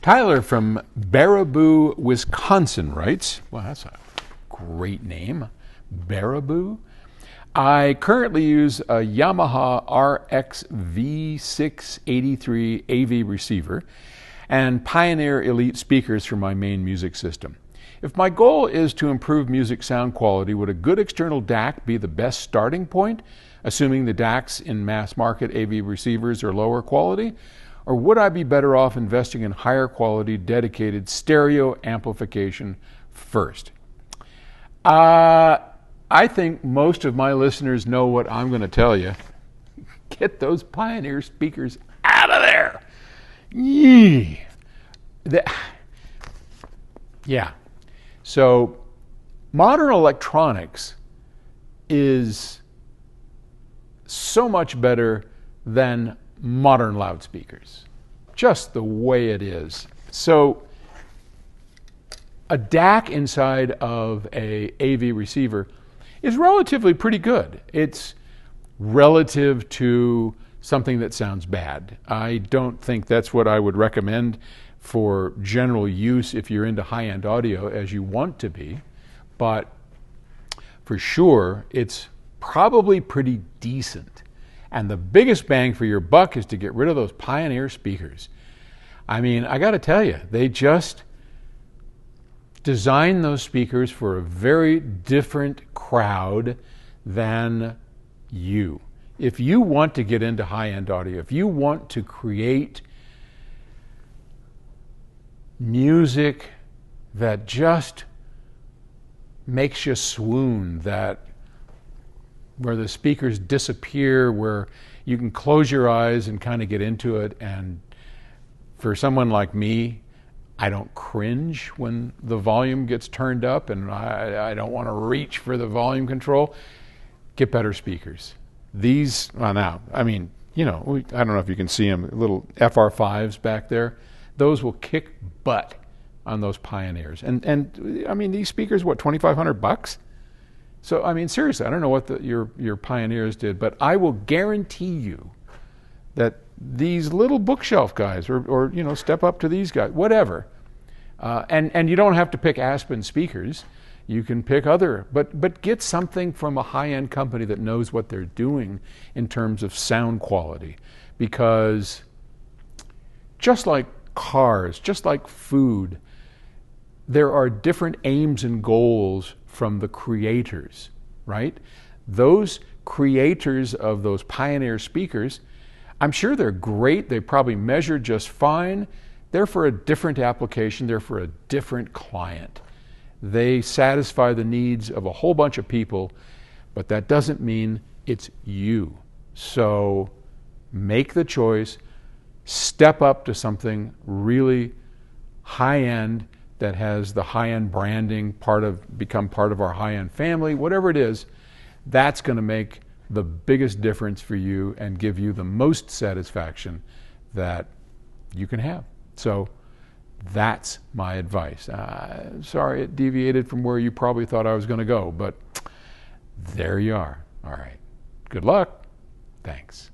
Tyler from Baraboo, Wisconsin writes, well, that's a great name, Baraboo. I currently use a Yamaha RX V683 AV receiver and Pioneer Elite speakers for my main music system. If my goal is to improve music sound quality, would a good external DAC be the best starting point, assuming the DACs in mass market AV receivers are lower quality? Or would I be better off investing in higher quality dedicated stereo amplification first? I think most of my listeners know what I'm going to tell you. Get those Pioneer speakers out of there. Yee. Yeah. So modern electronics is so much better than modern loudspeakers. Just the way it is. So a DAC inside of a AV receiver is relatively pretty good. It's relative to something that sounds bad. I don't think that's what I would recommend for general use if you're into high-end audio, as you want to be, but for sure it's probably pretty decent. And the biggest bang for your buck is to get rid of those Pioneer speakers. I mean, I got to tell you, they just design those speakers for a very different crowd than you. If you want to get into high-end audio, if you want to create music that just makes you swoon, that where the speakers disappear, where you can close your eyes and kind of get into it, and for someone like me, I don't cringe when the volume gets turned up and I don't want to reach for the volume control. Get better speakers. These, well now, I mean, you know, I don't know if you can see them, little FR5s back there. Those will kick butt on those Pioneers. And I mean, these speakers, what, $2,500? So, I mean, seriously, I don't know what your Pioneers did, but I will guarantee you that these little bookshelf guys, or you know, step up to these guys, whatever. And you don't have to pick Aspen speakers. You can pick other, but get something from a high-end company that knows what they're doing in terms of sound quality. Because just like cars, just like food, there are different aims and goals from the creators, right? Those creators of those Pioneer speakers, I'm sure they're great. They probably measure just fine. They're for a different application. They're for a different client. They satisfy the needs of a whole bunch of people, but that doesn't mean it's you. So make the choice. Step up to something really high-end that has the high-end branding become part of our high-end family, whatever it is. That's going to make the biggest difference for you and give you the most satisfaction that you can have. So that's my advice. Sorry it deviated from where you probably thought I was going to go, but there you are. All right. Good luck. Thanks.